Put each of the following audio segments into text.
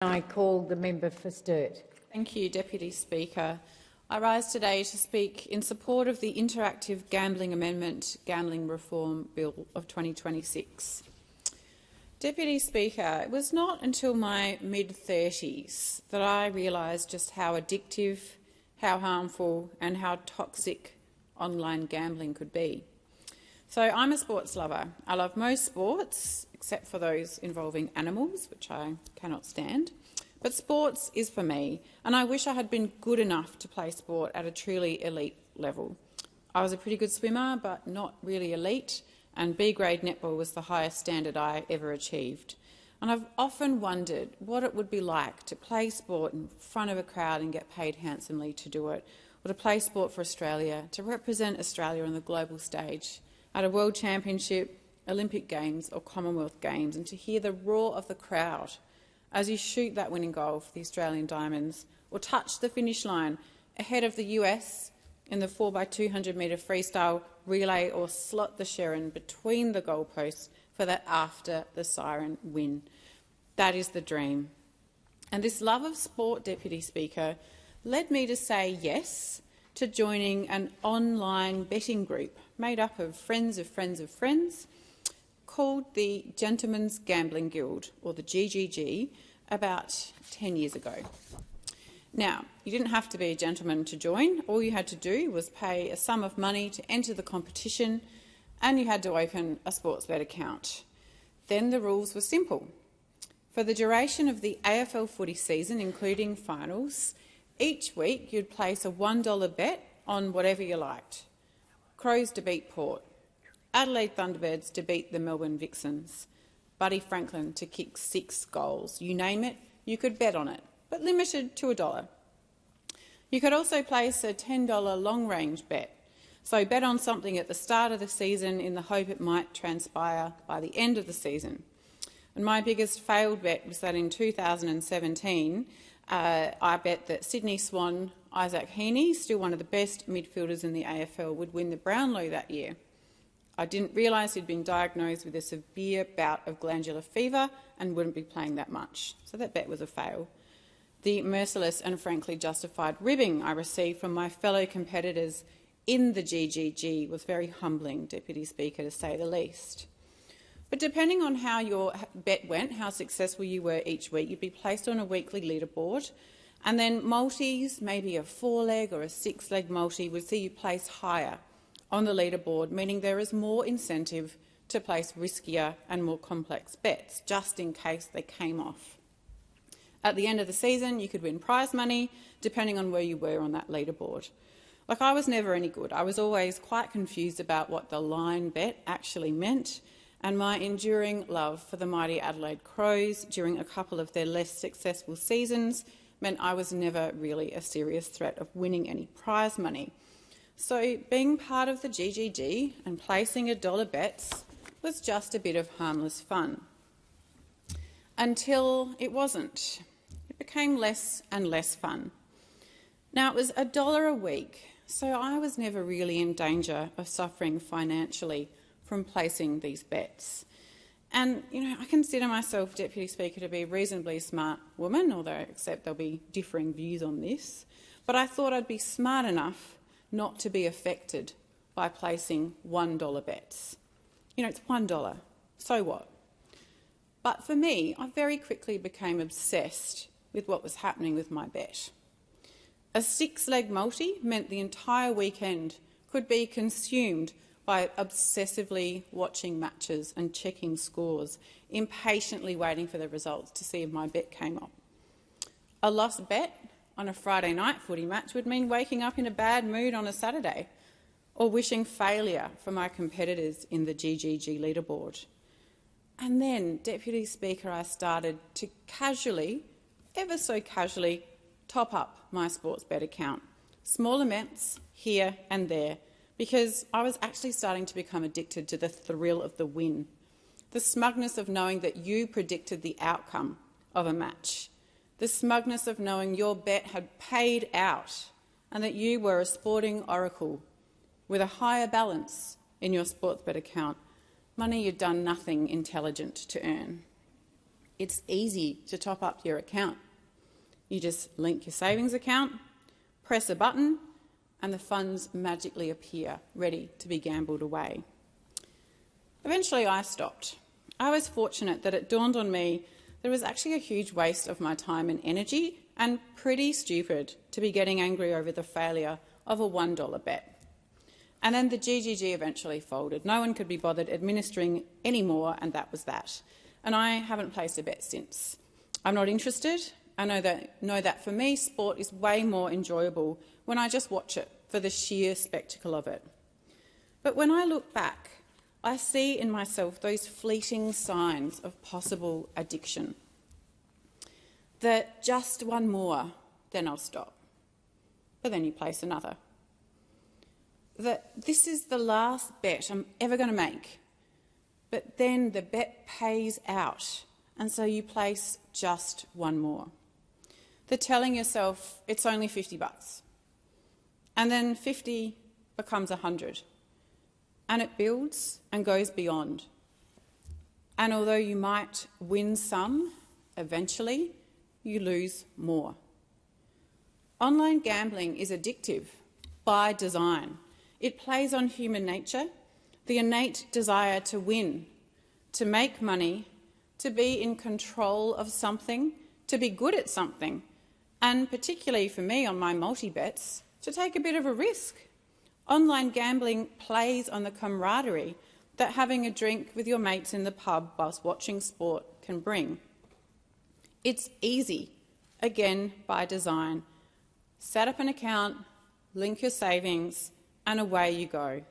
I call the member for Sturt. Thank you, Deputy Speaker. I rise today to speak in support of the Interactive Gambling Amendment Gambling Reform Bill of 2026. Deputy Speaker, it was not until my mid-30s that I realised just how addictive, how harmful and how toxic online gambling could be. So I'm a sports lover. I love most sports, except for those involving animals, which I cannot stand. But sports is for me, and I wish I had been good enough to play sport at a truly elite level. I was a pretty good swimmer, but not really elite, and B-grade netball was the highest standard I ever achieved. And I've often wondered what it would be like to play sport in front of a crowd and get paid handsomely to do it, or to play sport for Australia, to represent Australia on the global stage at a World Championship, Olympic Games or Commonwealth Games, and to hear the roar of the crowd as you shoot that winning goal for the Australian Diamonds, or touch the finish line ahead of the US in the 4x200 metre freestyle relay, or slot the Sherrin between the goalposts for that after the siren win. That is the dream. And this love of sport, Deputy Speaker, led me to say yes to joining an online betting group made up of friends of friends of friends called the Gentlemen's Gambling Guild, or the GGG, about 10 years ago. Now, you didn't have to be a gentleman to join. All you had to do was pay a sum of money to enter the competition, and you had to open a Sportsbet account. Then the rules were simple. For the duration of the AFL footy season, including finals, each week you'd place a $1 bet on whatever you liked. Crows to beat Port, Adelaide Thunderbirds to beat the Melbourne Vixens, Buddy Franklin to kick 6 goals. You name it, you could bet on it, but limited to $1. You could also place a $10 long-range bet. So bet on something at the start of the season in the hope it might transpire by the end of the season. And my biggest failed bet was that in 2017, I bet that Sydney Swan Isaac Heaney, still one of the best midfielders in the AFL, would win the Brownlow that year. I didn't realise he'd been diagnosed with a severe bout of glandular fever and wouldn't be playing that much, so that bet was a fail. The merciless and frankly justified ribbing I received from my fellow competitors in the GGG was very humbling, Deputy Speaker, to say the least. But depending on how your bet went, how successful you were each week, you'd be placed on a weekly leaderboard, and then multis, maybe a 4-leg or a 6-leg multi, would see you place higher on the leaderboard, meaning there is more incentive to place riskier and more complex bets, just in case they came off. At the end of the season, you could win prize money, depending on where you were on that leaderboard. Like, I was never any good. I was always quite confused about what the line bet actually meant, and my enduring love for the mighty Adelaide Crows during a couple of their less successful seasons meant I was never really a serious threat of winning any prize money. So being part of the GGG and placing $1 bets was just a bit of harmless fun. Until it wasn't. It became less and less fun. Now, it was $1 a week, so I was never really in danger of suffering financially from placing these bets. And, I consider myself, Deputy Speaker, to be a reasonably smart woman, although I accept there'll be differing views on this. But I thought I'd be smart enough not to be affected by placing $1 bets. It's $1, so what? But for me, I very quickly became obsessed with what was happening with my bet. A 6-leg multi meant the entire weekend could be consumed by obsessively watching matches and checking scores, impatiently waiting for the results to see if my bet came up. A lost bet on a Friday night footy match would mean waking up in a bad mood on a Saturday, or wishing failure for my competitors in the GGG leaderboard. And then, Deputy Speaker, I started to casually, ever so casually, top up my Sportsbet account. Small amounts here and there, because I was actually starting to become addicted to the thrill of the win, the smugness of knowing that you predicted the outcome of a match, the smugness of knowing your bet had paid out and that you were a sporting oracle with a higher balance in your Sportsbet account, money you'd done nothing intelligent to earn. It's easy to top up your account. You just link your savings account, press a button, and the funds magically appear, ready to be gambled away. Eventually I stopped. I was fortunate that it dawned on me that it was actually a huge waste of my time and energy, and pretty stupid to be getting angry over the failure of a $1 bet. And then the GGG eventually folded. No one could be bothered administering anymore, and that was that. And I haven't placed a bet since. I'm not interested. I know that for me, sport is way more enjoyable when I just watch it for the sheer spectacle of it. But when I look back, I see in myself those fleeting signs of possible addiction. That just one more, then I'll stop. But then you place another. That this is the last bet I'm ever going to make. But then the bet pays out, and so you place just one more. The telling yourself it's only $50, and then 50 becomes 100, and it builds and goes beyond. And although you might win some, eventually you lose more. Online gambling is addictive by design. It plays on human nature, the innate desire to win, to make money, to be in control of something, to be good at something, and particularly for me on my multi-bets, to take a bit of a risk. Online gambling plays on the camaraderie that having a drink with your mates in the pub whilst watching sport can bring. It's easy, again by design. Set up an account, link your savings, and away you go.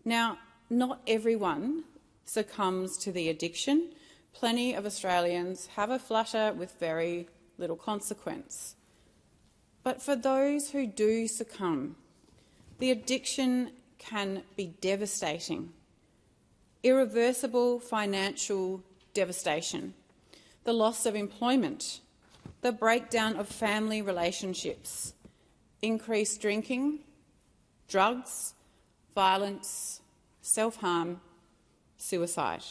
Now, not everyone succumbs to the addiction. Plenty of Australians have a flutter with very little consequence. But for those who do succumb, the addiction can be devastating. Irreversible financial devastation, the loss of employment, the breakdown of family relationships, increased drinking, drugs, violence, self-harm, suicide.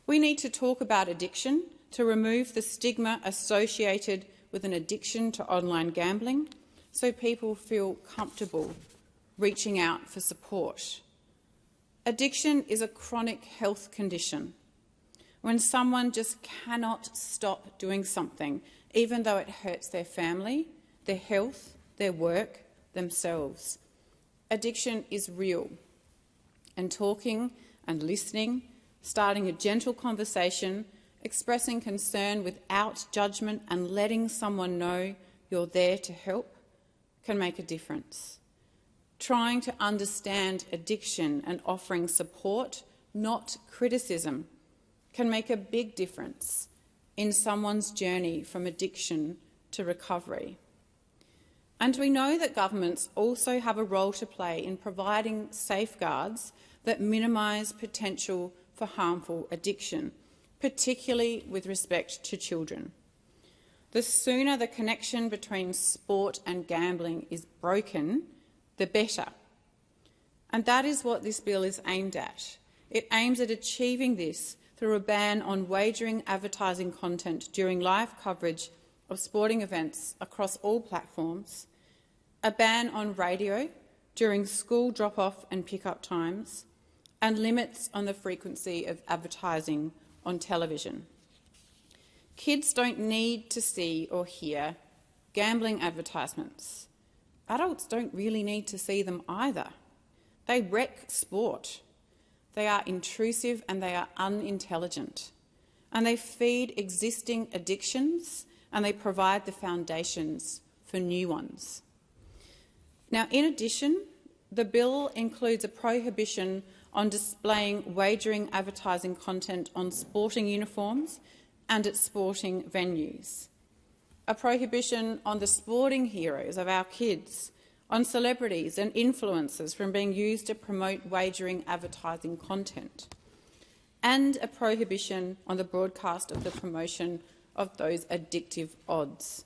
We need to talk about addiction to remove the stigma associated with an addiction to online gambling so people feel comfortable reaching out for support. Addiction is a chronic health condition when someone just cannot stop doing something, even though it hurts their family, their health, their work, themselves. Addiction is real, and talking and listening, starting a gentle conversation, expressing concern without judgment and letting someone know you're there to help can make a difference. Trying to understand addiction and offering support, not criticism, can make a big difference in someone's journey from addiction to recovery. And we know that governments also have a role to play in providing safeguards that minimise potential for harmful addiction, particularly with respect to children. The sooner the connection between sport and gambling is broken, the better. And that is what this bill is aimed at. It aims at achieving this through a ban on wagering advertising content during live coverage of sporting events across all platforms, a ban on radio during school drop-off and pick-up times, and limits on the frequency of advertising on television. Kids don't need to see or hear gambling advertisements. Adults don't really need to see them either. They wreck sport. They are intrusive and they are unintelligent. And they feed existing addictions and they provide the foundations for new ones. Now, in addition, the bill includes a prohibition on displaying wagering advertising content on sporting uniforms and at sporting venues, a prohibition on the sporting heroes of our kids, on celebrities and influencers from being used to promote wagering advertising content, and a prohibition on the broadcast of the promotion of those addictive odds.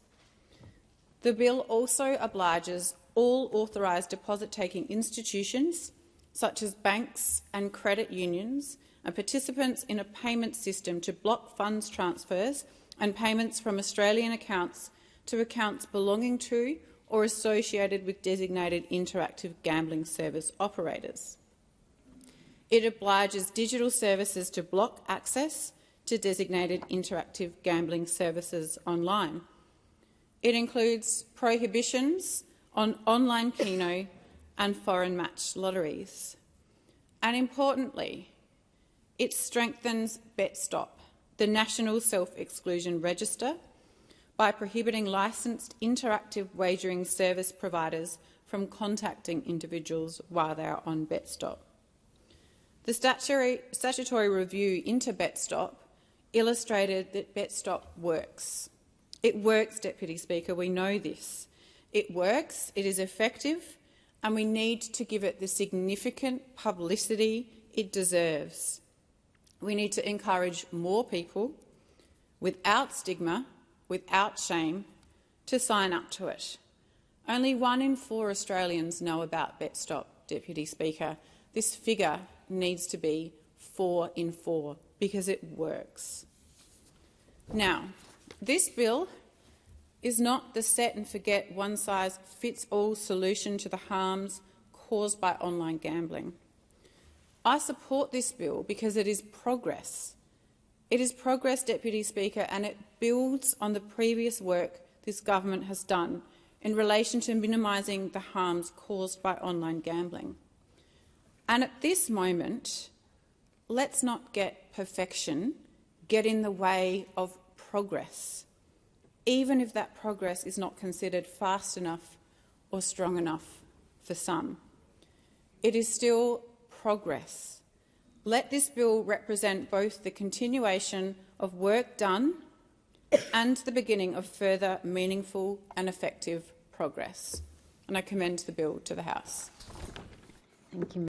The bill also obliges all authorised deposit-taking institutions, such as banks and credit unions, and participants in a payment system to block funds transfers and payments from Australian accounts to accounts belonging to or associated with designated interactive gambling service operators. It obliges digital services to block access to designated interactive gambling services online. It includes prohibitions on online Keno and foreign match lotteries. And importantly, it strengthens BetStop, the National Self-Exclusion Register, by prohibiting licensed interactive wagering service providers from contacting individuals while they are on BetStop. The statutory review into BetStop illustrated that BetStop works. It works, Deputy Speaker, we know this. It works, it is effective, and we need to give it the significant publicity it deserves. We need to encourage more people, without stigma, without shame, to sign up to it. Only 1 in 4 Australians know about BetStop, Deputy Speaker. This figure needs to be 4 in 4 because it works. Now, this bill is not the set-and-forget, one-size-fits-all solution to the harms caused by online gambling. I support this bill because it is progress. It is progress, Deputy Speaker, and it builds on the previous work this government has done in relation to minimising the harms caused by online gambling. And at this moment, let's not get perfection get in the way of progress, even if that progress is not considered fast enough or strong enough for some. It is still progress. Let this bill represent both the continuation of work done and the beginning of further meaningful and effective progress. And I commend the bill to the House. Thank you.